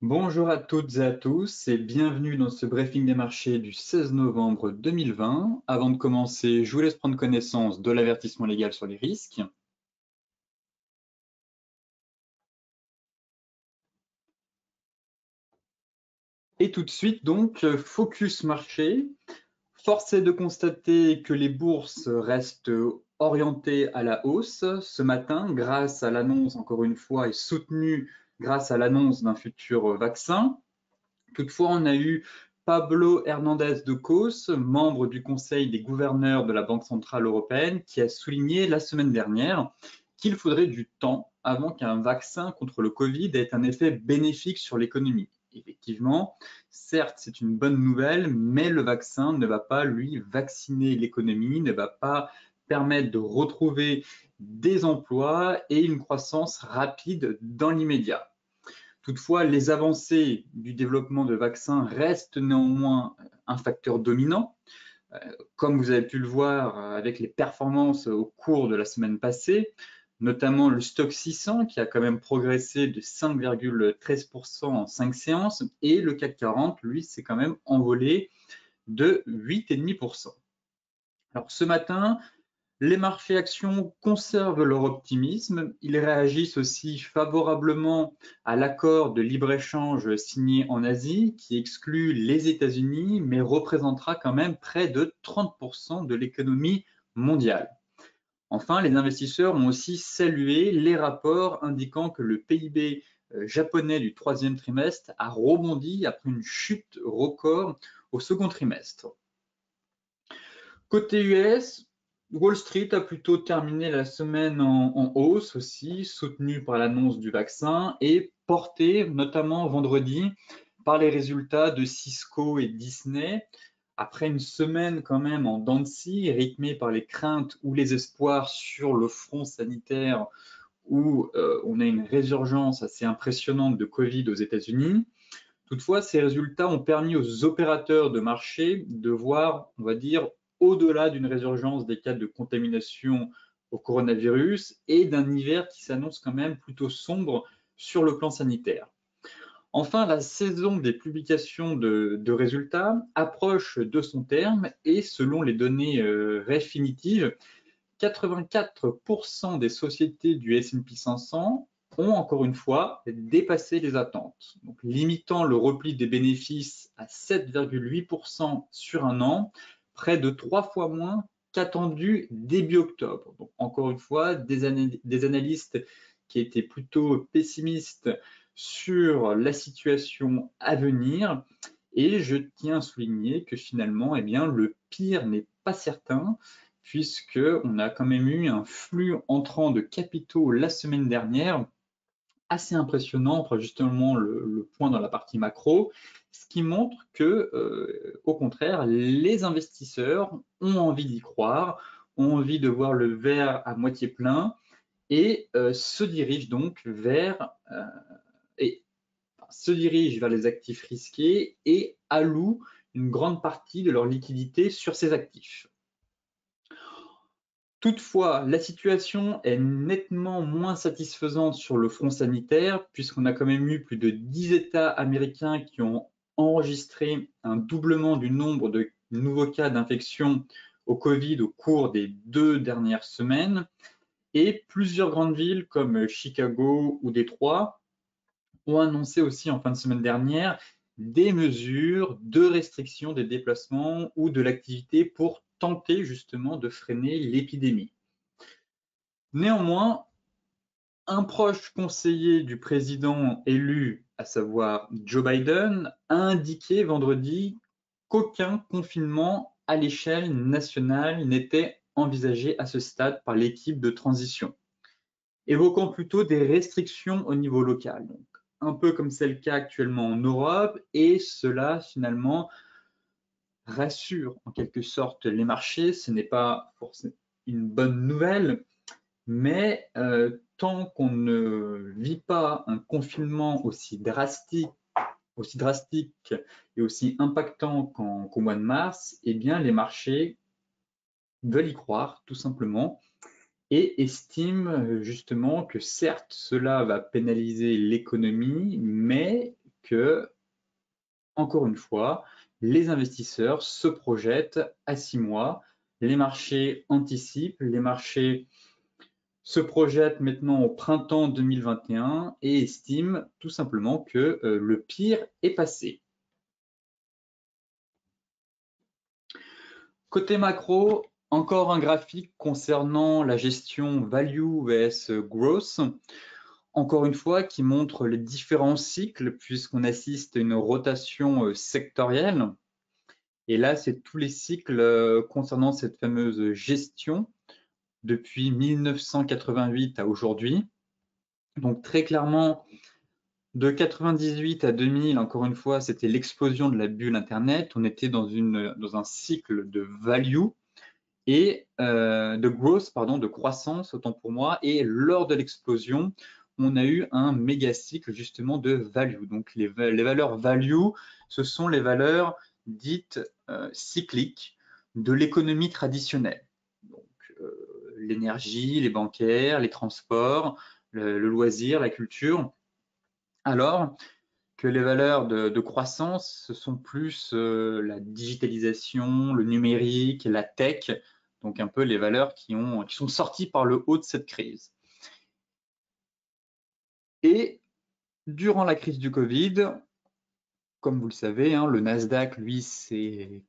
Bonjour à toutes et à tous et bienvenue dans ce briefing des marchés du 16 novembre 2020. Avant de commencer, je vous laisse prendre connaissance de l'avertissement légal sur les risques. Et tout de suite, donc, focus marché. Force est de constater que les bourses restent orientées à la hausse ce matin grâce à l'annonce, encore une fois, et soutenue grâce à l'annonce d'un futur vaccin. Toutefois, on a eu Pablo Hernández de Cos, membre du Conseil des gouverneurs de la Banque centrale européenne, qui a souligné la semaine dernière qu'il faudrait du temps avant qu'un vaccin contre le Covid ait un effet bénéfique sur l'économie. Effectivement, certes, c'est une bonne nouvelle, mais le vaccin ne va pas, lui, vacciner l'économie, ne va pas permettre de retrouver des emplois et une croissance rapide dans l'immédiat. Toutefois, les avancées du développement de vaccins restent néanmoins un facteur dominant, comme vous avez pu le voir avec les performances au cours de la semaine passée, notamment le stock 600 qui a quand même progressé de 5,13% en 5 séances et le CAC 40, lui, s'est quand même envolé de 8,5%. Alors ce matin, les marchés actions conservent leur optimisme. Ils réagissent aussi favorablement à l'accord de libre-échange signé en Asie, qui exclut les États-Unis, mais représentera quand même près de 30% de l'économie mondiale. Enfin, les investisseurs ont aussi salué les rapports indiquant que le PIB japonais du troisième trimestre a rebondi après une chute record au second trimestre. Côté US, Wall Street a plutôt terminé la semaine en hausse aussi, soutenue par l'annonce du vaccin et portée notamment vendredi par les résultats de Cisco et Disney. Après une semaine quand même en dents de scie, rythmée par les craintes ou les espoirs sur le front sanitaire où on a une résurgence assez impressionnante de Covid aux États-Unis. Toutefois, ces résultats ont permis aux opérateurs de marché de voir, on va dire, au-delà d'une résurgence des cas de contamination au coronavirus et d'un hiver qui s'annonce quand même plutôt sombre sur le plan sanitaire. Enfin, la saison des publications de résultats approche de son terme et selon les données définitives, 84% des sociétés du S&P 500 ont encore une fois dépassé les attentes, donc limitant le repli des bénéfices à 7,8% sur un an, près de 3 fois moins qu'attendu début octobre. Donc encore une fois, des analystes qui étaient plutôt pessimistes sur la situation à venir. Et je tiens à souligner que finalement, eh bien, le pire n'est pas certain, puisqu'on a quand même eu un flux entrant de capitaux la semaine dernière assez impressionnant, on fera justement le point dans la partie macro, ce qui montre que, au contraire, les investisseurs ont envie d'y croire, ont envie de voir le verre à moitié plein et se dirigent donc vers les actifs risqués et allouent une grande partie de leur liquidité sur ces actifs. Toutefois, la situation est nettement moins satisfaisante sur le front sanitaire, puisqu'on a quand même eu plus de 10 États américains qui ont enregistré un doublement du nombre de nouveaux cas d'infection au Covid au cours des 2 dernières semaines, et plusieurs grandes villes comme Chicago ou Détroit ont annoncé aussi en fin de semaine dernière des mesures de restriction des déplacements ou de l'activité pour tenter justement de freiner l'épidémie. Néanmoins, un proche conseiller du président élu, à savoir Joe Biden, a indiqué vendredi qu'aucun confinement à l'échelle nationale n'était envisagé à ce stade par l'équipe de transition, évoquant plutôt des restrictions au niveau local. Donc, un peu comme c'est le cas actuellement en Europe, et cela finalement rassure en quelque sorte les marchés. Ce n'est pas forcément une bonne nouvelle, mais tant qu'on ne vit pas un confinement aussi drastique et aussi impactant qu'au mois de mars, eh bien les marchés veulent y croire tout simplement et estiment justement que certes cela va pénaliser l'économie, mais que, encore une fois, les investisseurs se projettent à 6 mois, les marchés anticipent, les marchés se projettent maintenant au printemps 2021 et estiment tout simplement que le pire est passé. Côté macro, encore un graphique concernant la gestion value vs growth. Encore une fois, qui montre les différents cycles puisqu'on assiste à une rotation sectorielle. Et là, c'est tous les cycles concernant cette fameuse gestion depuis 1988 à aujourd'hui. Donc très clairement, de 98 à 2000, encore une fois, c'était l'explosion de la bulle Internet. On était dans un cycle de value et de growth, pardon, de croissance, autant pour moi. Et lors de l'explosion, on a eu un méga cycle justement de value. Donc les valeurs value, ce sont les valeurs dites cycliques de l'économie traditionnelle. Donc l'énergie, les bancaires, les transports, le loisir, la culture. Alors que les valeurs de croissance, ce sont plus la digitalisation, le numérique, la tech, donc un peu les valeurs qui sont sorties par le haut de cette crise. Et durant la crise du Covid, comme vous le savez, le Nasdaq, lui, s'est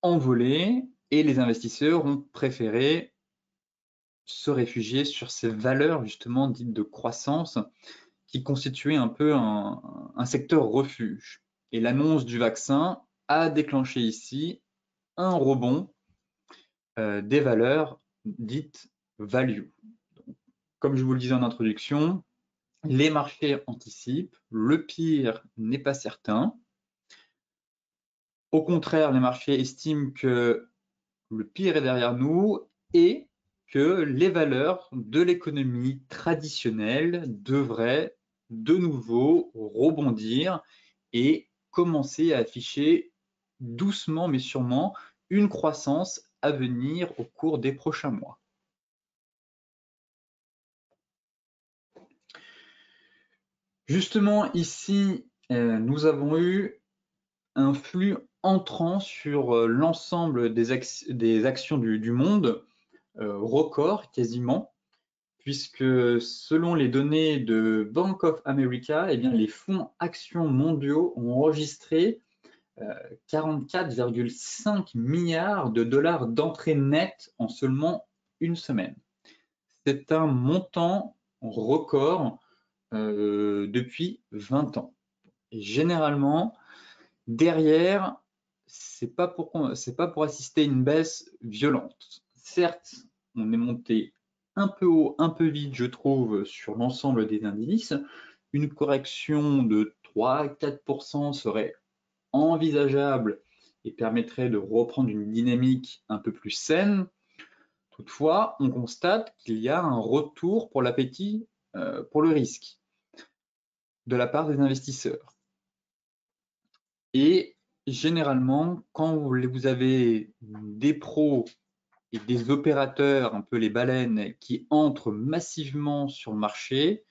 envolé et les investisseurs ont préféré se réfugier sur ces valeurs justement dites de croissance qui constituaient un peu un secteur refuge. Et l'annonce du vaccin a déclenché ici un rebond des valeurs dites value. Donc, comme je vous le disais en introduction, les marchés anticipent, le pire n'est pas certain. Au contraire, les marchés estiment que le pire est derrière nous et que les valeurs de l'économie traditionnelle devraient de nouveau rebondir et commencer à afficher doucement mais sûrement une croissance à venir au cours des prochains mois. Justement, ici, nous avons eu un flux entrant sur l'ensemble des actions du monde, record quasiment, puisque selon les données de Bank of America, eh bien, les fonds actions mondiaux ont enregistré 44,5 milliards de dollars d'entrées nettes en seulement une semaine. C'est un montant record depuis 20 ans. Et généralement, derrière, c'est pas pour assister à une baisse violente. Certes, on est monté un peu haut, un peu vite, je trouve, sur l'ensemble des indices. Une correction de 3-4% serait envisageable et permettrait de reprendre une dynamique un peu plus saine. Toutefois, on constate qu'il y a un retour pour l'appétit pour le risque de la part des investisseurs. Et généralement, quand vous avez des pros et des opérateurs, un peu les baleines, qui entrent massivement sur le marché,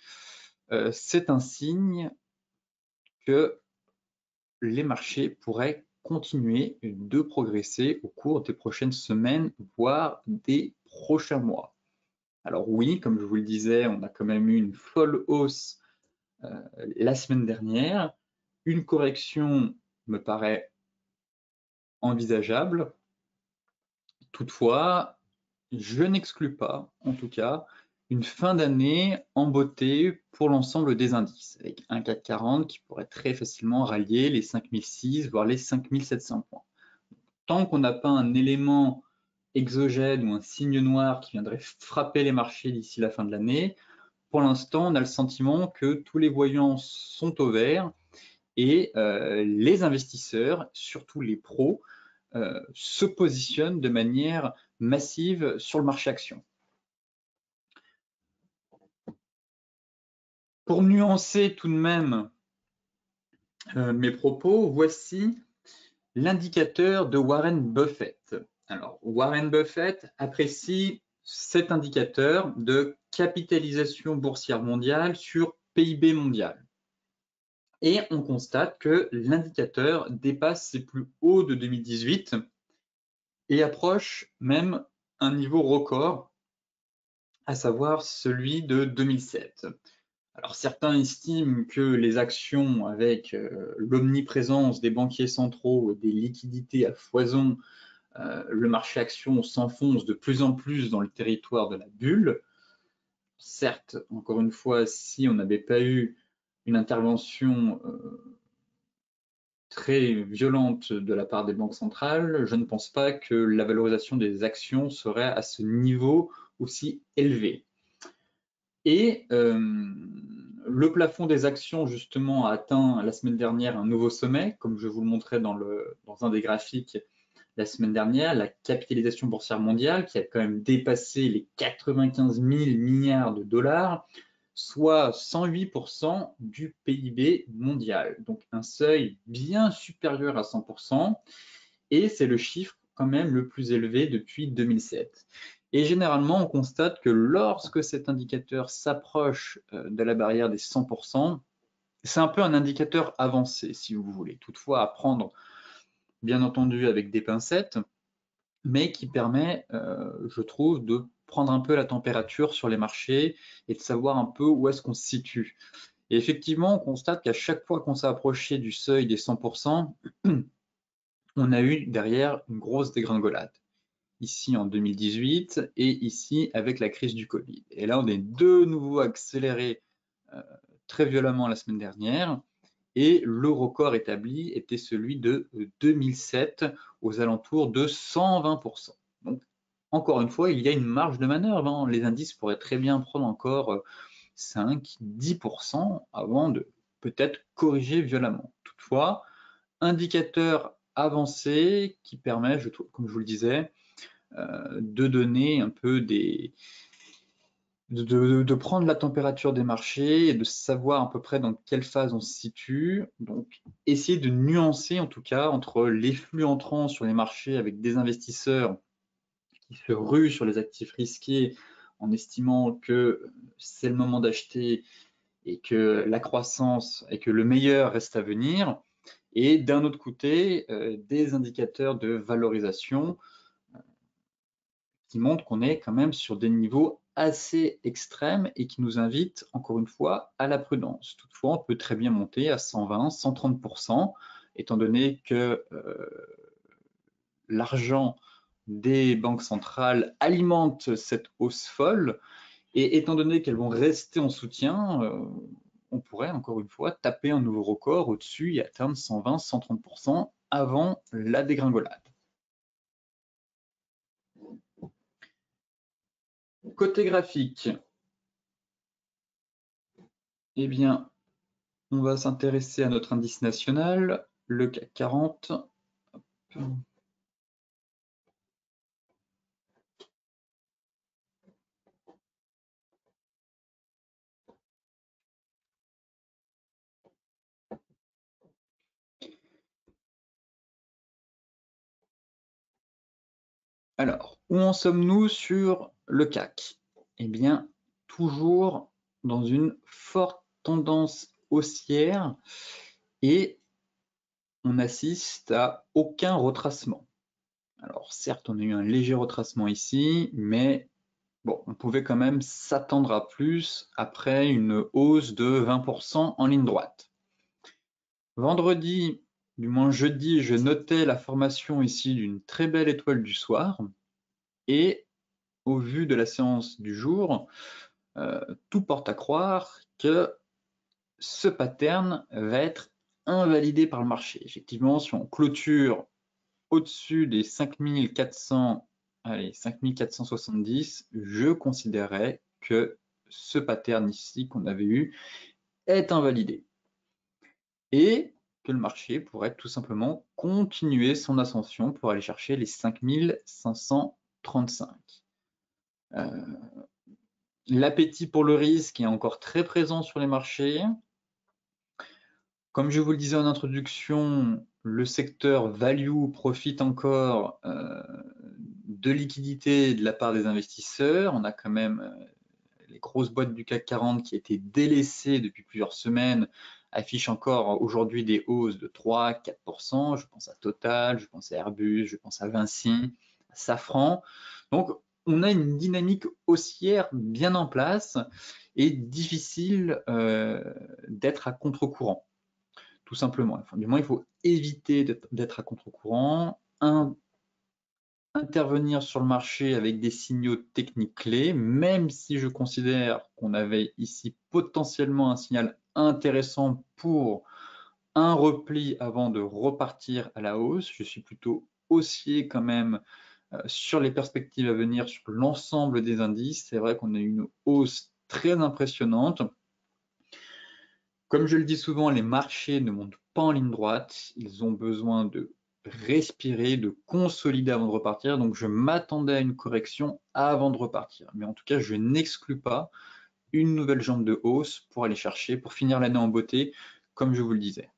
c'est un signe que les marchés pourraient continuer de progresser au cours des prochaines semaines, voire des prochains mois. Alors oui, comme je vous le disais, on a quand même eu une folle hausse la semaine dernière. Une correction me paraît envisageable. Toutefois, je n'exclus pas, en tout cas, une fin d'année en beauté pour l'ensemble des indices, avec un CAC 40 qui pourrait très facilement rallier les 5006, voire les 5700 points. Tant qu'on n'a pas un élément exogène ou un signe noir qui viendrait frapper les marchés d'ici la fin de l'année, pour l'instant, on a le sentiment que tous les voyants sont au vert et les investisseurs, surtout les pros, se positionnent de manière massive sur le marché action. Pour nuancer tout de même mes propos, voici l'indicateur de Warren Buffett. Alors, Warren Buffett apprécie cet indicateur de capitalisation boursière mondiale sur PIB mondial. Et on constate que l'indicateur dépasse ses plus hauts de 2018 et approche même un niveau record, à savoir celui de 2007. Alors certains estiment que les actions avec l'omniprésence des banquiers centraux et des liquidités à foison, le marché action s'enfonce de plus en plus dans le territoire de la bulle. Certes, encore une fois, si on n'avait pas eu une intervention très violente de la part des banques centrales, je ne pense pas que la valorisation des actions serait à ce niveau aussi élevé. Et le plafond des actions, justement, a atteint la semaine dernière un nouveau sommet, comme je vous le montrais dans un des graphiques la semaine dernière, la capitalisation boursière mondiale qui a quand même dépassé les 95 000 milliards de dollars, soit 108% du PIB mondial. Donc un seuil bien supérieur à 100%, et c'est le chiffre quand même le plus élevé depuis 2007. Et généralement, on constate que lorsque cet indicateur s'approche de la barrière des 100%, c'est un peu un indicateur avancé, si vous voulez. Toutefois, à prendre, bien entendu, avec des pincettes, mais qui permet, je trouve, de prendre un peu la température sur les marchés et de savoir un peu où est-ce qu'on se situe. Et effectivement, on constate qu'à chaque fois qu'on s'est approché du seuil des 100%, on a eu derrière une grosse dégringolade. Ici en 2018 et ici avec la crise du Covid. Et là, on est de nouveau accéléré très violemment la semaine dernière. Et le record établi était celui de 2007 aux alentours de 120%. Donc, encore une fois, il y a une marge de manœuvre, hein. Les indices pourraient très bien prendre encore 5-10% avant de peut-être corriger violemment. Toutefois, indicateur avancé qui permet, je trouve, comme je vous le disais, de donner un peu de prendre la température des marchés et de savoir à peu près dans quelle phase on se situe. Donc, essayer de nuancer en tout cas entre les flux entrants sur les marchés avec des investisseurs qui se ruent sur les actifs risqués en estimant que c'est le moment d'acheter et que la croissance et que le meilleur reste à venir. Et d'un autre côté, des indicateurs de valorisation qui montrent qu'on est quand même sur des niveaux assez extrêmes et qui nous invitent, encore une fois, à la prudence. Toutefois, on peut très bien monter à 120, 130%, étant donné que l'argent des banques centrales alimente cette hausse folle, et étant donné qu'elles vont rester en soutien, on pourrait, encore une fois, taper un nouveau record au-dessus et atteindre 120, 130% avant la dégringolade. Côté graphique, eh bien, on va s'intéresser à notre indice national, le CAC 40. Alors, où en sommes-nous sur le CAC? Eh bien, toujours dans une forte tendance haussière et on assiste à aucun retracement. Alors certes, on a eu un léger retracement ici, mais bon, on pouvait quand même s'attendre à plus après une hausse de 20% en ligne droite. Vendredi, du moins jeudi, je notais la formation ici d'une très belle étoile du soir et au vu de la séance du jour, tout porte à croire que ce pattern va être invalidé par le marché. Effectivement, si on clôture au-dessus des 5400, allez, 5470, je considérais que ce pattern ici qu'on avait eu est invalidé et que le marché pourrait tout simplement continuer son ascension pour aller chercher les 5535. L'appétit pour le risque est encore très présent sur les marchés. Comme je vous le disais en introduction, le secteur value profite encore de liquidités de la part des investisseurs. On a quand même les grosses boîtes du CAC 40 qui étaient délaissées depuis plusieurs semaines affichent encore aujourd'hui des hausses de 3-4%. Je pense à Total, je pense à Airbus, je pense à Vinci, à Safran. Donc, on a une dynamique haussière bien en place et difficile d'être à contre-courant, tout simplement. Enfin, du moins, il faut éviter d'être à contre-courant. Intervenir sur le marché avec des signaux techniques clés, même si je considère qu'on avait ici potentiellement un signal intéressant pour un repli avant de repartir à la hausse. Je suis plutôt haussier quand même sur les perspectives à venir sur l'ensemble des indices. C'est vrai qu'on a eu une hausse très impressionnante. Comme je le dis souvent, les marchés ne montent pas en ligne droite. Ils ont besoin de respirer, de consolider avant de repartir. Donc, je m'attendais à une correction avant de repartir. Mais en tout cas, je n'exclus pas une nouvelle jambe de hausse pour aller chercher, pour finir l'année en beauté, comme je vous le disais.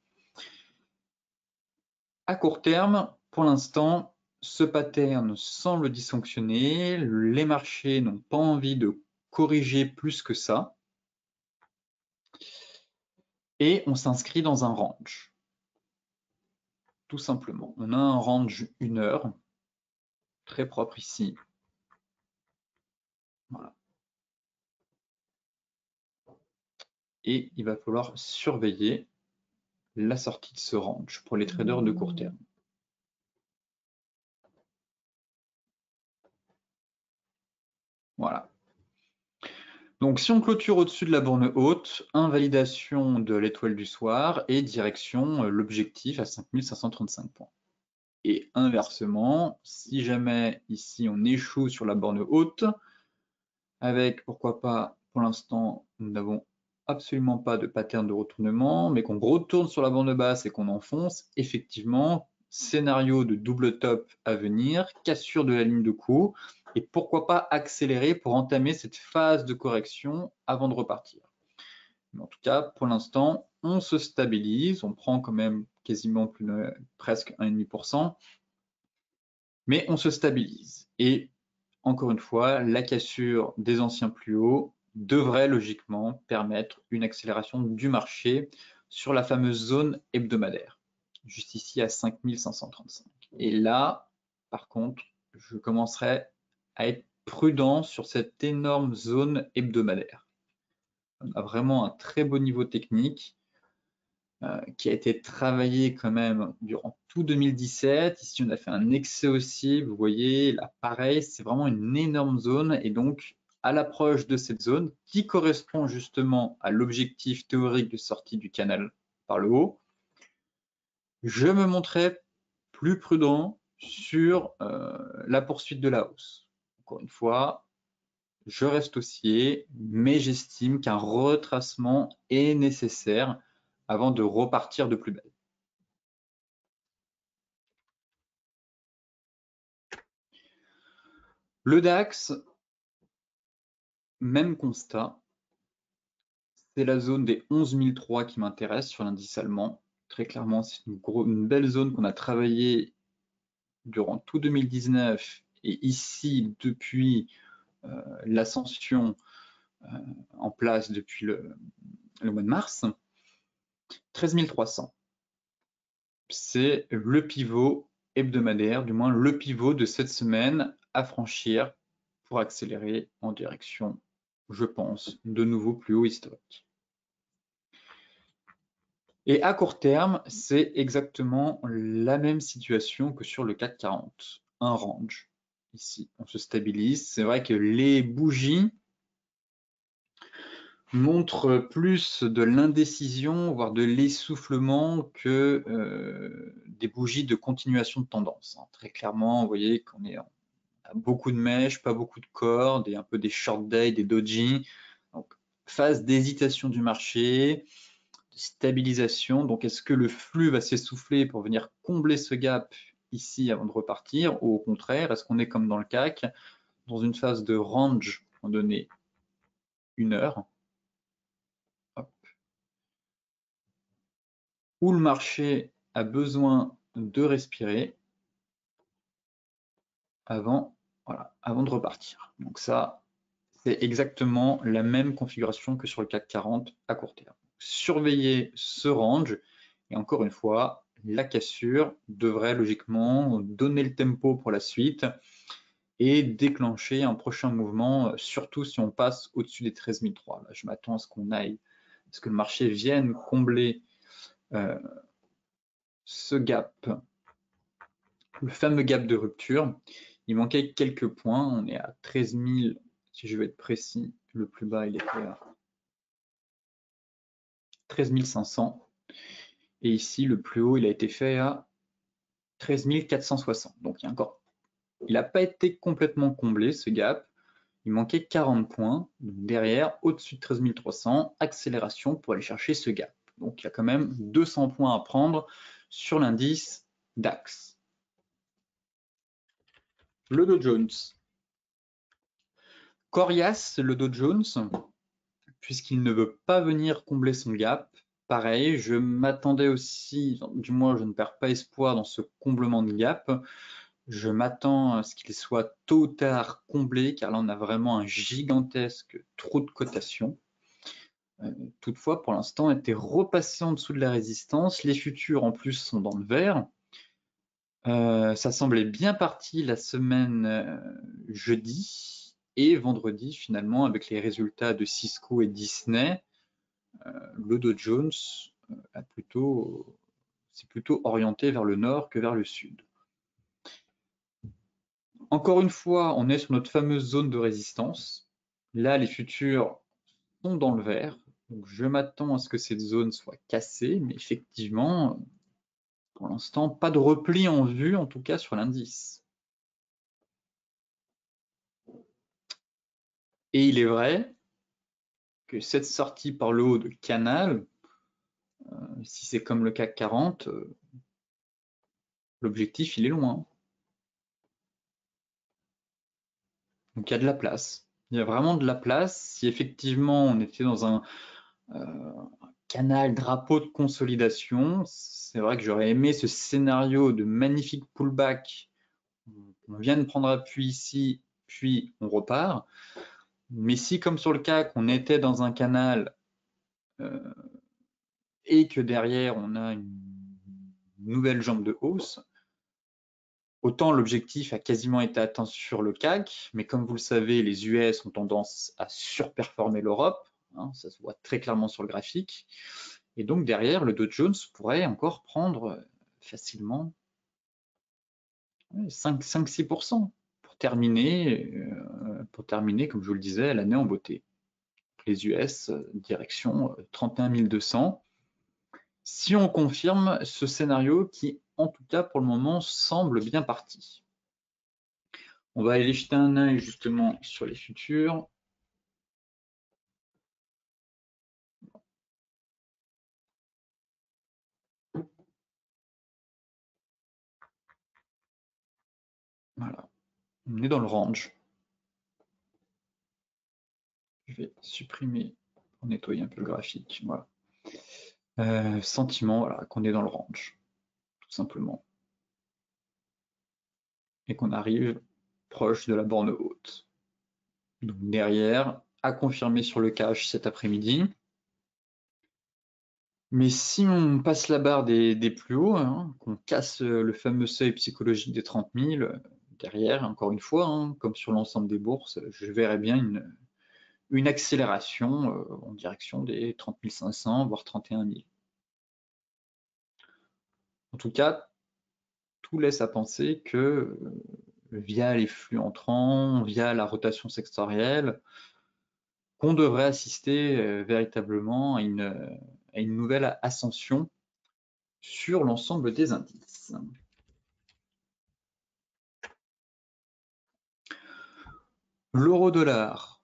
À court terme, pour l'instant, ce pattern semble dysfonctionner. Les marchés n'ont pas envie de corriger plus que ça. Et on s'inscrit dans un range. Tout simplement. On a un range 1 heure, très propre ici. Voilà. Et il va falloir surveiller la sortie de ce range pour les traders de court terme. Voilà. Donc si on clôture au-dessus de la borne haute, invalidation de l'étoile du soir et direction l'objectif à 5535 points. Et inversement, si jamais ici on échoue sur la borne haute, avec pourquoi pas, pour l'instant, nous n'avons absolument pas de pattern de retournement, mais qu'on retourne sur la bande basse et qu'on enfonce, effectivement, scénario de double top à venir, cassure de la ligne de coup, et pourquoi pas accélérer pour entamer cette phase de correction avant de repartir. Mais en tout cas, pour l'instant, on se stabilise, on prend quand même quasiment presque 1,5%, mais on se stabilise. Et encore une fois, la cassure des anciens plus hauts devrait logiquement permettre une accélération du marché sur la fameuse zone hebdomadaire, juste ici à 5535. Et là, par contre, je commencerai à être prudent sur cette énorme zone hebdomadaire. On a vraiment un très beau niveau technique qui a été travaillé quand même durant tout 2017. Ici, on a fait un excès haussier. Vous voyez, là, pareil, c'est vraiment une énorme zone. Et donc, à l'approche de cette zone, qui correspond justement à l'objectif théorique de sortie du canal par le haut, je me montrais plus prudent sur la poursuite de la hausse. Encore une fois, je reste haussier, mais j'estime qu'un retracement est nécessaire avant de repartir de plus belle. Le DAX, même constat, c'est la zone des 11 003 qui m'intéresse sur l'indice allemand. Très clairement, c'est une belle zone qu'on a travaillé durant tout 2019 et ici depuis l'ascension en place depuis le mois de mars. 13 300. C'est le pivot hebdomadaire, du moins le pivot de cette semaine à franchir pour accélérer en direction, je pense, de nouveaux plus hauts historiques. Et à court terme, c'est exactement la même situation que sur le CAC 40, un range. Ici, on se stabilise. C'est vrai que les bougies montrent plus de l'indécision, voire de l'essoufflement que des bougies de continuation de tendance. Très clairement, vous voyez qu'on est à beaucoup de mèches, pas beaucoup de cordes, et un peu des short day, des doji. Donc, phase d'hésitation du marché, stabilisation. Donc, est-ce que le flux va s'essouffler pour venir combler ce gap ici avant de repartir, ou au contraire, est-ce qu'on est comme dans le CAC, dans une phase de range en donné 1 heure, où le marché a besoin de respirer avant, voilà, avant de repartir. Donc ça, C'est exactement la même configuration que sur le CAC 40 à court terme. Surveillez ce range et encore une fois, la cassure devrait logiquement donner le tempo pour la suite et déclencher un prochain mouvement, surtout si on passe au-dessus des 13 300. Là, je m'attends à ce qu'on aille, à ce que le marché vienne combler ce gap, le fameux gap de rupture. Il manquait quelques points, on est à 13 000, si je veux être précis, le plus bas il était à 13 500. Et ici, le plus haut, il a été fait à 13 460. Donc, il n'a pas été complètement comblé, ce gap. Il manquait 40 points. Donc, derrière, au-dessus de 13 300, accélération pour aller chercher ce gap. Donc, il y a quand même 200 points à prendre sur l'indice DAX. Le Dow Jones. Coriace, le Dow Jones, puisqu'il ne veut pas venir combler son gap. Pareil, je m'attendais aussi, du moins je ne perds pas espoir dans ce comblement de gap. Je m'attends à ce qu'il soit tôt ou tard comblé, car là on a vraiment un gigantesque trou de cotation. Toutefois, pour l'instant, on était repassé en dessous de la résistance. Les futurs en plus sont dans le vert. Ça semblait bien parti la semaine jeudi et vendredi finalement avec les résultats de Cisco et Disney. Le Dow Jones s'est plutôt orienté vers le nord que vers le sud. Encore une fois, on est sur notre fameuse zone de résistance. Là, les futurs sont dans le vert. Donc, je m'attends à ce que cette zone soit cassée, mais effectivement, pour l'instant, pas de repli en vue, en tout cas sur l'indice. Et il est vrai que cette sortie par le haut de canal, si c'est comme le CAC 40, l'objectif, il est loin. Donc il y a de la place. Il y a vraiment de la place. Si effectivement on était dans un canal drapeau de consolidation, c'est vrai que j'aurais aimé ce scénario de magnifique pullback. On vient de prendre appui ici, puis on repart. Mais si, comme sur le CAC, on était dans un canal et que derrière on a une nouvelle jambe de hausse, autant l'objectif a quasiment été atteint sur le CAC, mais comme vous le savez, les US ont tendance à surperformer l'Europe, hein, ça se voit très clairement sur le graphique, et donc derrière, le Dow Jones pourrait encore prendre facilement 5-6% pour terminer, comme je vous le disais, l'année en beauté. Les US, direction 31 200. Si on confirme ce scénario qui, en tout cas pour le moment, semble bien parti. On va aller jeter un œil justement sur les futurs. Voilà, on est dans le range. Je vais supprimer pour nettoyer un peu le graphique. Voilà. Sentiment, voilà, qu'on est dans le range, tout simplement. Et qu'on arrive proche de la borne haute. Donc derrière, à confirmer sur le cash cet après-midi. Mais si on passe la barre des plus hauts, hein, qu'on casse le fameux seuil psychologique des 30 000, derrière, encore une fois, hein, comme sur l'ensemble des bourses, je verrais bien une accélération en direction des 30 500, voire 31 000. En tout cas, tout laisse à penser que via les flux entrants, via la rotation sectorielle, qu'on devrait assister véritablement à une nouvelle ascension sur l'ensemble des indices. L'euro-dollar.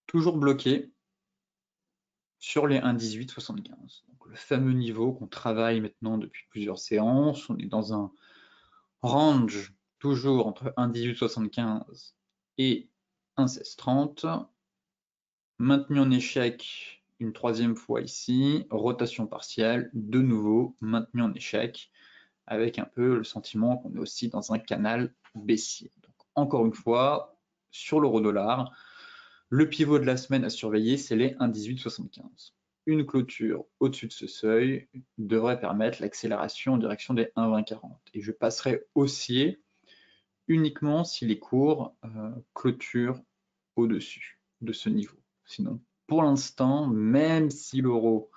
Toujours bloqué sur les 1,1875. Donc le fameux niveau qu'on travaille maintenant depuis plusieurs séances. On est dans un range toujours entre 1,1875 et 1,1630. Maintenu en échec une troisième fois ici. Rotation partielle, de nouveau maintenu en échec. avec un peu le sentiment qu'on est aussi dans un canal baissier. Donc, encore une fois, sur l'euro-dollar, le pivot de la semaine à surveiller, c'est les 1,1875. Une clôture au-dessus de ce seuil devrait permettre l'accélération en direction des 1,2040. Et je passerai haussier uniquement si les cours clôturent au-dessus de ce niveau. Sinon, pour l'instant, même si l'euro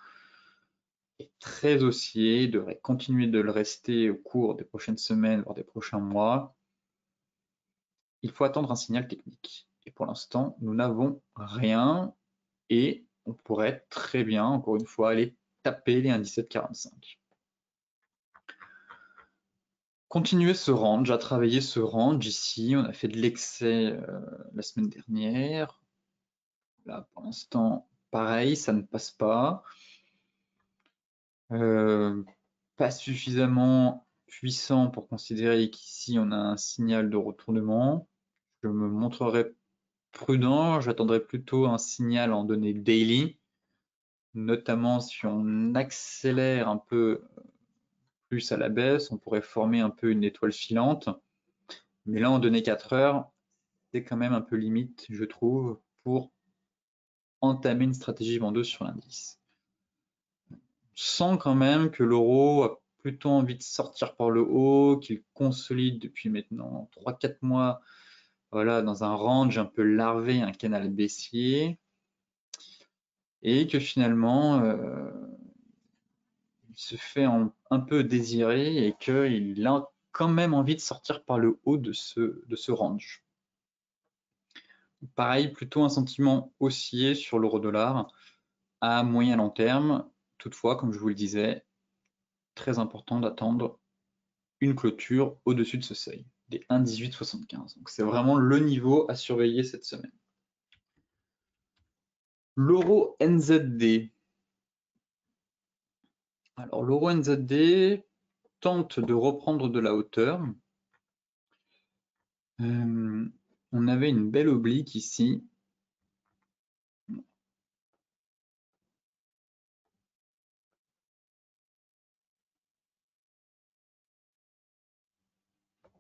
est très haussier, devrait continuer de le rester au cours des prochaines semaines, voire des prochains mois, il faut attendre un signal technique. Et pour l'instant, nous n'avons rien et on pourrait très bien, encore une fois, aller taper les 1,1745. Continuer ce range, à travailler ce range ici. On a fait de l'excès la semaine dernière. Là, pour l'instant, pareil, ça ne passe pas. Pas suffisamment puissant pour considérer qu'ici on a un signal de retournement. Je me montrerai prudent, j'attendrai plutôt un signal en données daily, notamment si on accélère un peu plus à la baisse, on pourrait former un peu une étoile filante. Mais là, en données 4 heures, c'est quand même un peu limite, je trouve, pour entamer une stratégie vendeuse sur l'indice. On sent quand même que l'euro a plutôt envie de sortir par le haut, qu'il consolide depuis maintenant 3-4 mois, voilà, dans un range un peu larvé, un canal baissier, et que finalement, il se fait un peu désirer et qu'il a quand même envie de sortir par le haut de ce range. Pareil, plutôt un sentiment haussier sur l'euro-dollar à moyen long terme. Toutefois, comme je vous le disais, très important d'attendre une clôture au-dessus de ce seuil, des 1,1875. Donc c'est vraiment le niveau à surveiller cette semaine. L'euro NZD. Alors l'euro NZD tente de reprendre de la hauteur. On avait une belle oblique ici.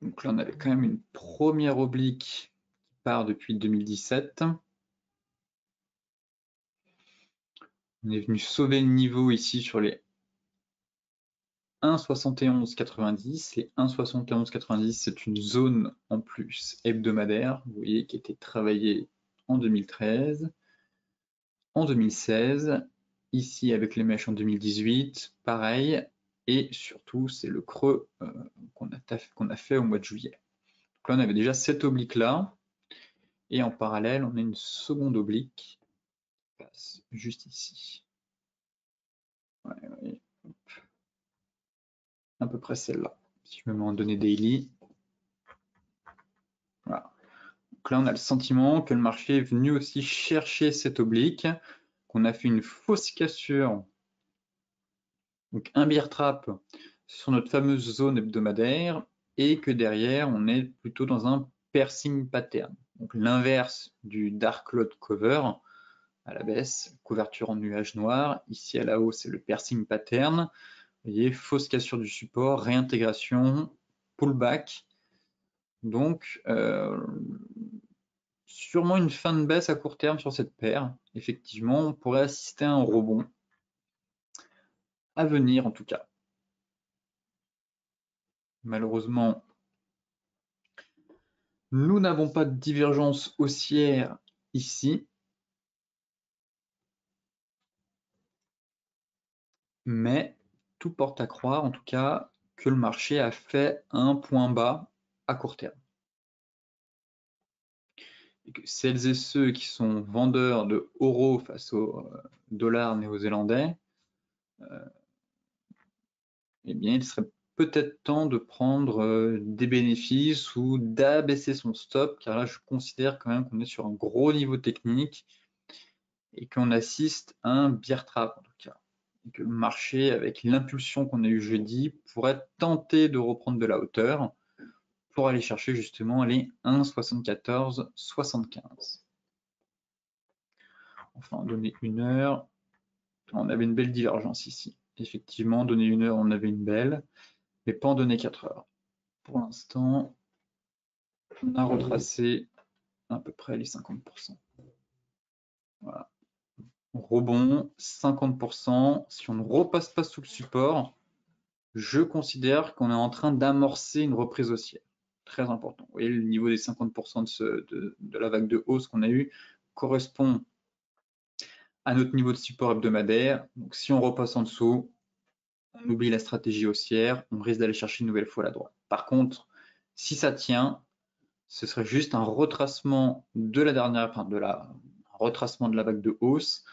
Donc là, on avait quand même une première oblique qui part depuis 2017. On est venu sauver le niveau ici sur les 1,7190. Les 1,7190, c'est une zone en plus hebdomadaire, vous voyez, qui a été travaillée en 2013, en 2016, ici avec les mèches en 2018, pareil, et surtout, c'est le creux qu'on a fait au mois de juillet. Donc là, on avait déjà cette oblique-là, et en parallèle, on a une seconde oblique qui passe juste ici. Ouais, à peu près celle-là. Si je me mets en données daily, voilà. Donc là, on a le sentiment que le marché est venu aussi chercher cette oblique, qu'on a fait une fausse cassure, donc un bear trap sur notre fameuse zone hebdomadaire, et que derrière, on est plutôt dans un piercing pattern. Donc l'inverse du dark cloud cover à la baisse, couverture en nuage noir. Ici à la hausse, c'est le piercing pattern. Vous voyez, fausse cassure du support, réintégration, pullback. Donc, sûrement une fin de baisse à court terme sur cette paire. Effectivement, on pourrait assister à un rebond à venir en tout cas. Malheureusement, nous n'avons pas de divergence haussière ici, mais tout porte à croire en tout cas que le marché a fait un point bas à court terme. Et que celles et ceux qui sont vendeurs de euros face au dollar néo-zélandais, eh bien, il serait peut-être temps de prendre des bénéfices ou d'abaisser son stop, car là, je considère quand même qu'on est sur un gros niveau technique et qu'on assiste à un bear trap en tout cas. Et que le marché, avec l'impulsion qu'on a eu jeudi, pourrait tenter de reprendre de la hauteur pour aller chercher justement les 1,7475. Enfin, donner une heure, on avait une belle divergence ici. Effectivement, donner une heure, on avait une belle. mais pas en données 4 heures. Pour l'instant, on a retracé à peu près les 50%. Voilà. Rebond, 50%. Si on ne repasse pas sous le support, je considère qu'on est en train d'amorcer une reprise haussière. Très important. Vous voyez, le niveau des 50% de la vague de hausse qu'on a eue correspond à notre niveau de support hebdomadaire. Donc, si on repasse en dessous, on oublie la stratégie haussière, on risque d'aller chercher une nouvelle fois la droite. Par contre, si ça tient, ce serait juste un retracement de la dernière, enfin retracement de la vague de hausse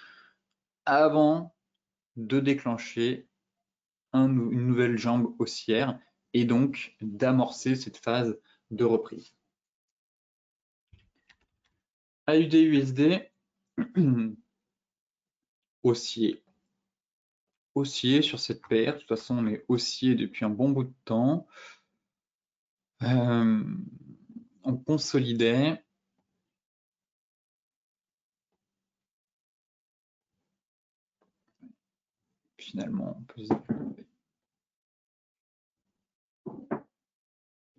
avant de déclencher une nouvelle jambe haussière et donc d'amorcer cette phase de reprise. AUD-USD, haussier sur cette paire. De toute façon, on est haussier depuis un bon bout de temps. On consolidait. Finalement, on peut se développer.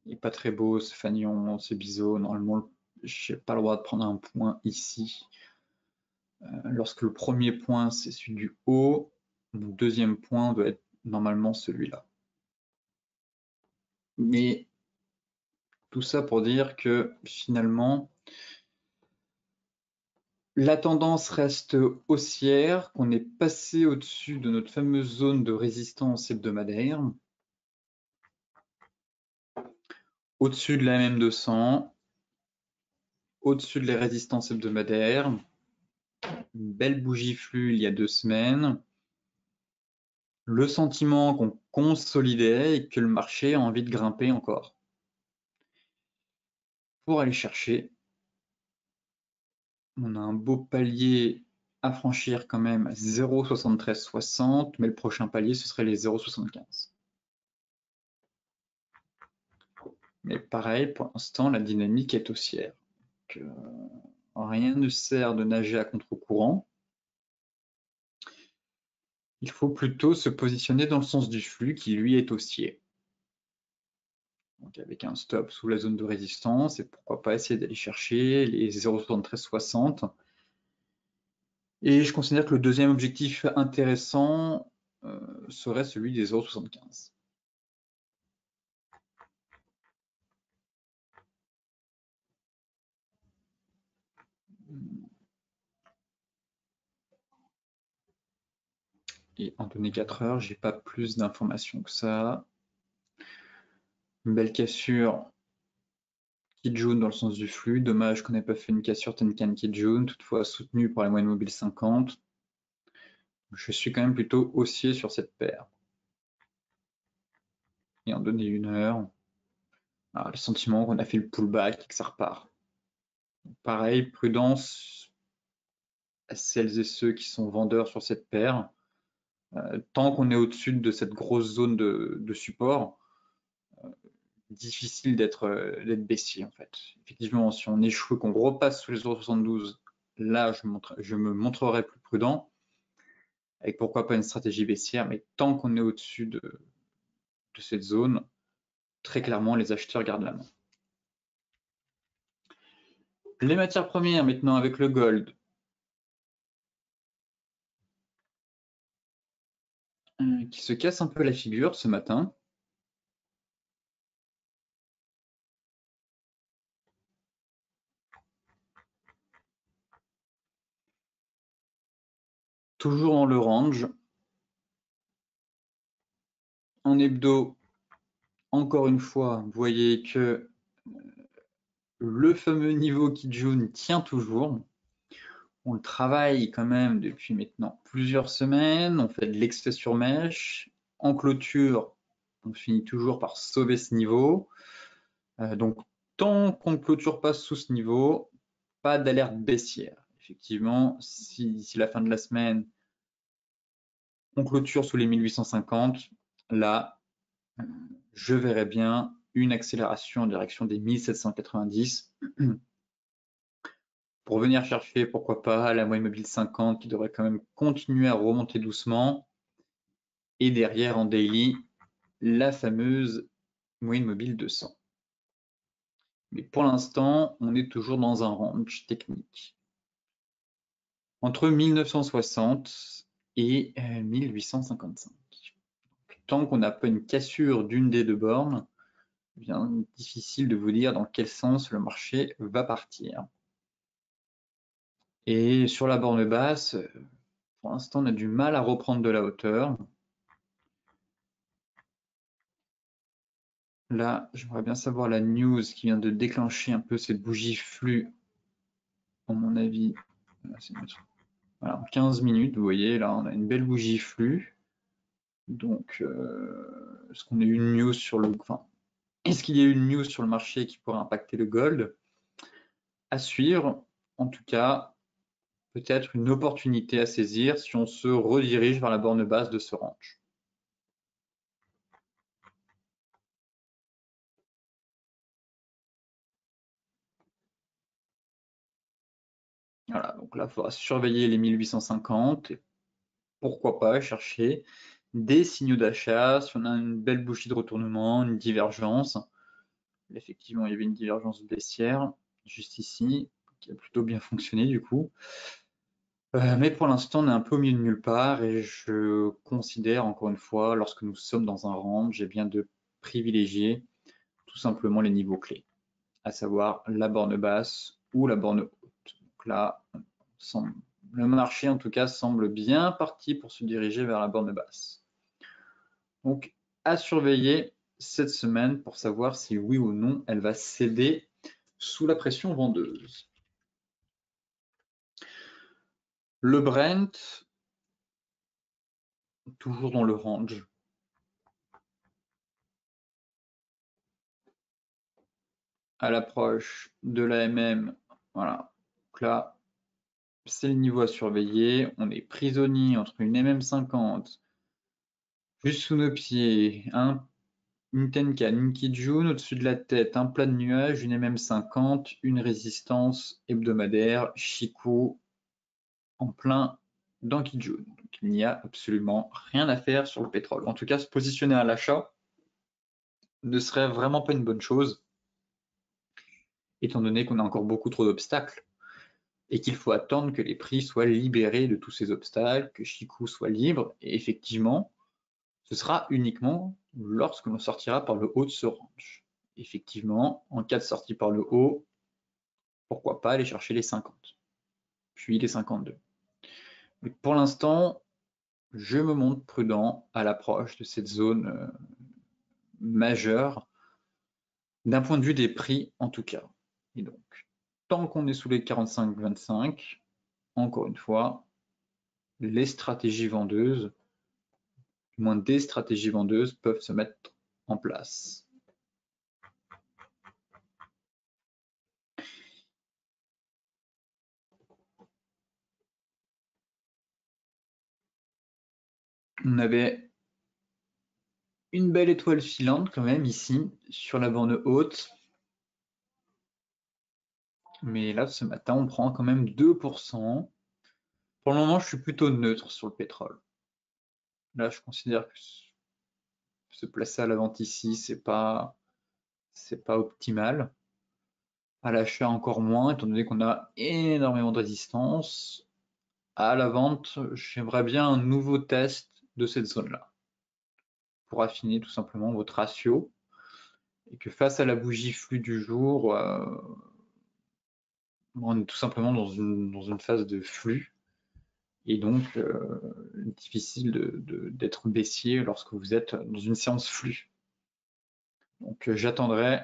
Il n'est pas très beau ce fanion, ce biseau. Normalement, je n'ai pas le droit de prendre un point ici. Lorsque le premier point, c'est celui du haut, mon deuxième point doit être normalement celui-là. Mais tout ça pour dire que finalement, la tendance reste haussière, qu'on est passé au-dessus de notre fameuse zone de résistance hebdomadaire, au-dessus de la MM200, au-dessus de les résistances hebdomadaires, une belle bougie flux il y a 2 semaines, le sentiment qu'on consolidait et que le marché a envie de grimper encore. Pour aller chercher, on a un beau palier à franchir quand même à 0,7360, mais le prochain palier, ce serait les 0,75. Mais pareil, pour l'instant, la dynamique est haussière. Donc, rien ne sert de nager à contre-courant. Il faut plutôt se positionner dans le sens du flux qui, lui, est haussier. Donc, avec un stop sous la zone de résistance, et pourquoi pas essayer d'aller chercher les 0,7360. Et je considère que le deuxième objectif intéressant serait celui des 0,75. Et en données 4 heures, j'ai pas plus d'informations que ça. Une belle cassure Kijun dans le sens du flux. Dommage qu'on n'ait pas fait une cassure Tenkan Kijun, toutefois soutenue par la moyenne mobile 50. Je suis quand même plutôt haussier sur cette paire. Et en données 1 heure, le sentiment qu'on a fait le pullback et que ça repart. Pareil, prudence à celles et ceux qui sont vendeurs sur cette paire. Tant qu'on est au-dessus de cette grosse zone de support, difficile d'être baissier en fait. Effectivement, si on échoue, qu'on repasse sous les 0,72, là je me montrerai plus prudent, avec pourquoi pas une stratégie baissière, mais tant qu'on est au-dessus de cette zone, très clairement les acheteurs gardent la main. Les matières premières maintenant avec le gold. Qui se casse un peu la figure ce matin. Toujours dans le range. En hebdo, encore une fois, vous voyez que le fameux niveau Kijun tient toujours. On le travaille quand même depuis maintenant plusieurs semaines. On fait de l'excès sur mèche. En clôture, on finit toujours par sauver ce niveau. Donc, tant qu'on ne clôture pas sous ce niveau, pas d'alerte baissière. Effectivement, si d'ici la fin de la semaine, on clôture sous les 1850, là, je verrai bien une accélération en direction des 1790 pour venir chercher, pourquoi pas, la moyenne mobile 50 qui devrait quand même continuer à remonter doucement. Et derrière, en daily, la fameuse moyenne mobile 200. Mais pour l'instant, on est toujours dans un range technique entre 1960 et 1855. Tant qu'on n'a pas une cassure d'une des deux bornes, bien difficile de vous dire dans quel sens le marché va partir. Et sur la borne basse, pour l'instant, on a du mal à reprendre de la hauteur. Là, j'aimerais bien savoir la news qui vient de déclencher un peu cette bougie flux, à mon avis. Voilà, en 15 minutes, vous voyez, là, on a une belle bougie flux. Donc, est-ce qu'on a eu une news sur le... Enfin, est-ce qu'il y a eu une news sur le marché qui pourrait impacter le gold? À suivre. En tout cas, peut-être une opportunité à saisir si on se redirige vers la borne basse de ce range. Voilà, donc là, il faudra surveiller les 1850 et pourquoi pas chercher des signaux d'achat si on a une belle bougie de retournement, une divergence. Effectivement, il y avait une divergence baissière juste ici qui a plutôt bien fonctionné du coup. Mais pour l'instant, on est un peu au milieu de nulle part et je considère encore une fois, lorsque nous sommes dans un range, eh bien de privilégier tout simplement les niveaux clés, à savoir la borne basse ou la borne haute. Donc là, le marché en tout cas semble bien parti pour se diriger vers la borne basse. Donc à surveiller cette semaine pour savoir si oui ou non elle va céder sous la pression vendeuse. Le Brent, toujours dans le range. À l'approche de l'AMM, voilà. Donc là, c'est le niveau à surveiller. On est prisonnier entre une MM50 juste sous nos pieds, une Tenkan, une Kijun au-dessus de la tête, un plat de nuages, une MM50, une résistance hebdomadaire, Chikou en plein dans Kijun. Donc il n'y a absolument rien à faire sur le pétrole. En tout cas, se positionner à l'achat ne serait vraiment pas une bonne chose, étant donné qu'on a encore beaucoup trop d'obstacles et qu'il faut attendre que les prix soient libérés de tous ces obstacles, que Chikou soit libre, et effectivement, ce sera uniquement lorsque l'on sortira par le haut de ce range. Effectivement, en cas de sortie par le haut, pourquoi pas aller chercher les 50, puis les 52. Mais pour l'instant, je me montre prudent à l'approche de cette zone majeure, d'un point de vue des prix en tout cas. Et donc, tant qu'on est sous les 45-25, encore une fois, les stratégies vendeuses, du moins des stratégies vendeuses, peuvent se mettre en place. On avait une belle étoile filante quand même ici, sur la borne haute. Mais là, ce matin, on prend quand même 2%. Pour le moment, je suis plutôt neutre sur le pétrole. Là, je considère que se placer à la vente ici, c'est pas optimal. À l'achat encore moins, étant donné qu'on a énormément de résistance. À la vente, j'aimerais bien un nouveau test de cette zone-là pour affiner tout simplement votre ratio et que face à la bougie flux du jour, on est tout simplement dans une phase de flux et donc difficile d'être baissier lorsque vous êtes dans une séance flux. Donc j'attendrai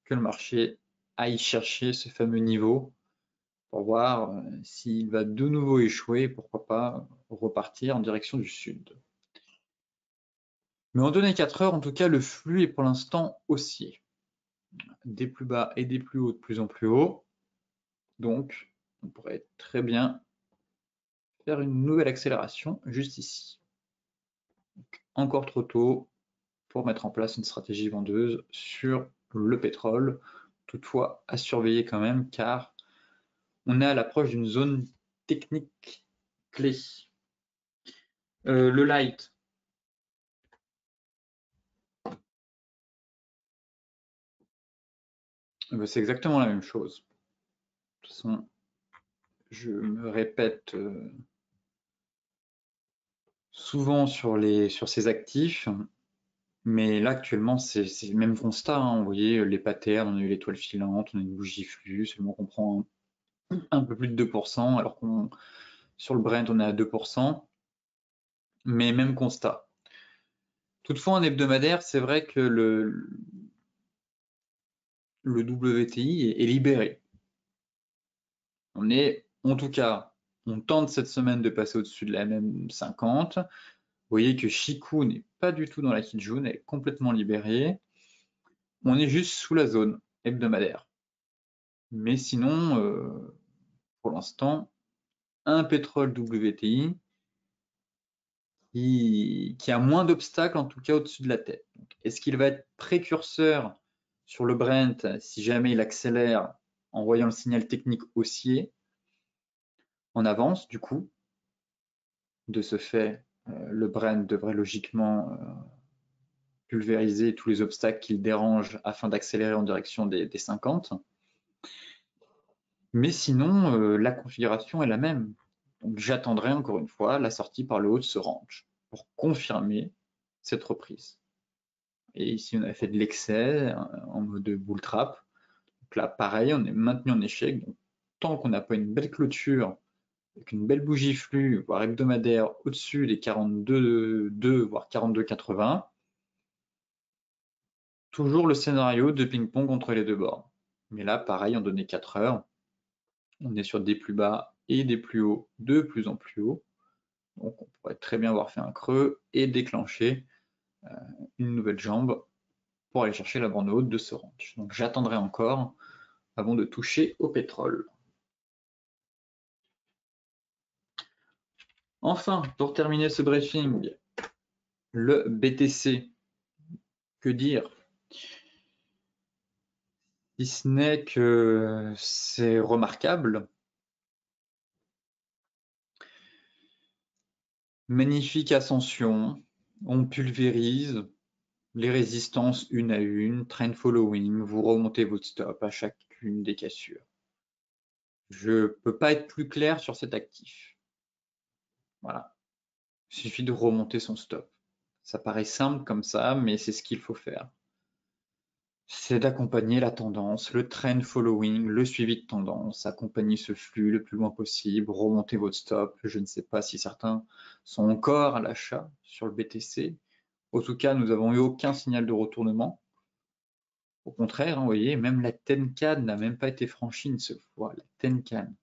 que le marché aille chercher ce fameux niveau pour voir s'il va de nouveau échouer, pourquoi pas repartir en direction du sud. Mais en données 4 heures, en tout cas, le flux est pour l'instant haussier. Des plus bas et des plus hauts de plus en plus haut. Donc, on pourrait très bien faire une nouvelle accélération juste ici. Donc, encore trop tôt pour mettre en place une stratégie vendeuse sur le pétrole. Toutefois, à surveiller quand même, car on est à l'approche d'une zone technique clé. Le light. C'est exactement la même chose. De toute façon, je me répète souvent sur ces actifs, mais là actuellement c'est le même constat, hein. Vous voyez, les patterns, on a eu l'étoile filante, on a une bougie flux, seulement qu'on prend un peu plus de 2%, alors qu'on sur le Brent on est à 2%, mais même constat. Toutefois, en hebdomadaire, c'est vrai que le WTI est libéré. On est, en tout cas, on tente cette semaine de passer au-dessus de la MM50. Vous voyez que Chikou n'est pas du tout dans la Kijun, elle est complètement libérée. On est juste sous la zone hebdomadaire. Mais sinon, pour l'instant, un pétrole WTI qui a moins d'obstacles, en tout cas au-dessus de la tête. Est-ce qu'il va être précurseur sur le Brent si jamais il accélère en voyant le signal technique haussier en avance, du coup? De ce fait, le Brent devrait logiquement pulvériser tous les obstacles qui le dérangent afin d'accélérer en direction des 50. Mais sinon, la configuration est la même. Donc j'attendrai encore une fois la sortie par le haut de ce range pour confirmer cette reprise. Et ici, on a fait de l'excès en mode bull trap. Donc là, pareil, on est maintenu en échec. Donc, tant qu'on n'a pas une belle clôture, avec une belle bougie flux, voire hebdomadaire, au-dessus des 42,2, voire 42,80, toujours le scénario de ping-pong entre les deux bords. Mais là, pareil, en données 4 heures, on est sur des plus bas et des plus hauts de plus en plus hauts. Donc on pourrait très bien avoir fait un creux et déclencher une nouvelle jambe pour aller chercher la bande haute de ce range. Donc j'attendrai encore avant de toucher au pétrole. Enfin, pour terminer ce briefing, le BTC, que dire? Si ce n'est que c'est remarquable. Magnifique ascension, on pulvérise les résistances une à une, trend following, vous remontez votre stop à chacune des cassures. Je ne peux pas être plus clair sur cet actif. Voilà. Il suffit de remonter son stop. Ça paraît simple comme ça, mais c'est ce qu'il faut faire. C'est d'accompagner la tendance, le trend following, le suivi de tendance, accompagner ce flux le plus loin possible, remonter votre stop. Je ne sais pas si certains sont encore à l'achat sur le BTC. En tout cas, nous n'avons eu aucun signal de retournement. Au contraire, hein, vous voyez, même la Tenkan n'a même pas été franchie une seule fois. La Tenkan.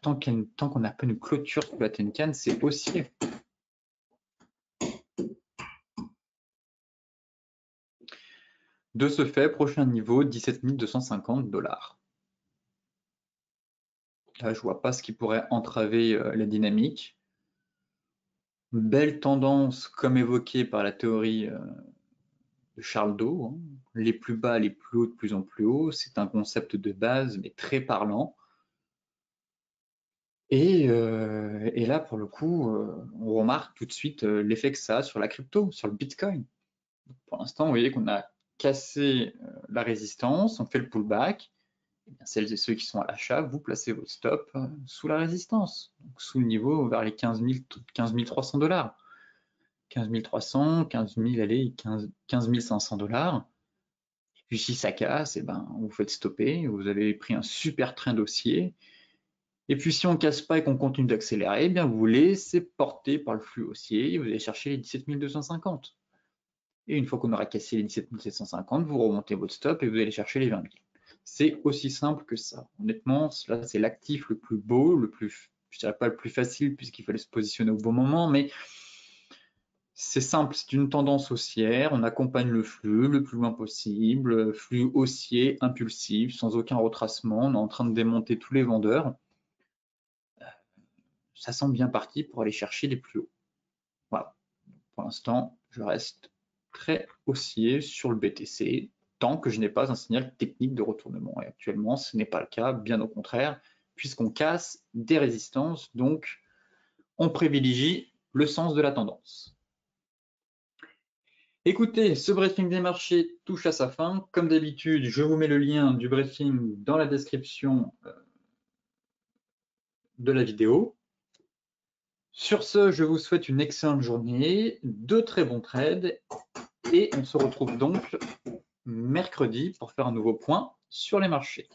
Tant qu'on n'a pas une clôture sur la Tenkan, c'est haussier. De ce fait, prochain niveau, 17 250 $. Là, je vois pas ce qui pourrait entraver la dynamique. Belle tendance, comme évoqué par la théorie de Charles Dow, hein. Les plus bas, les plus hauts, de plus en plus haut. C'est un concept de base, mais très parlant. Et là, pour le coup, on remarque tout de suite l'effet que ça a sur la crypto, sur le Bitcoin. Pour l'instant, vous voyez qu'on a cassé la résistance, on fait le pullback. Et bien, celles et ceux qui sont à l'achat, vous placez votre stop sous la résistance, donc sous le niveau vers les 15 300 $. 15 300, 15 000, allez, 15 500 $. Et puis si ça casse, et ben, vous faites stopper, vous avez pris un super train d'haussier. Et puis si on ne casse pas et qu'on continue d'accélérer, eh bien vous laissez porter par le flux haussier et vous allez chercher les 17 250. Et une fois qu'on aura cassé les 17 750, vous remontez votre stop et vous allez chercher les 20 000. C'est aussi simple que ça. Honnêtement, là c'est l'actif le plus beau, le plus, je dirais pas le plus facile puisqu'il fallait se positionner au bon moment, mais c'est simple, c'est une tendance haussière, on accompagne le flux le plus loin possible, flux haussier, impulsif, sans aucun retracement, on est en train de démonter tous les vendeurs. Ça semble bien parti pour aller chercher les plus hauts. Voilà. Pour l'instant, je reste très haussier sur le BTC tant que je n'ai pas un signal technique de retournement. Et actuellement, ce n'est pas le cas, bien au contraire, puisqu'on casse des résistances, donc on privilégie le sens de la tendance. Écoutez, ce briefing des marchés touche à sa fin. Comme d'habitude, je vous mets le lien du briefing dans la description de la vidéo. Sur ce, je vous souhaite une excellente journée, de très bons trades et on se retrouve donc mercredi pour faire un nouveau point sur les marchés.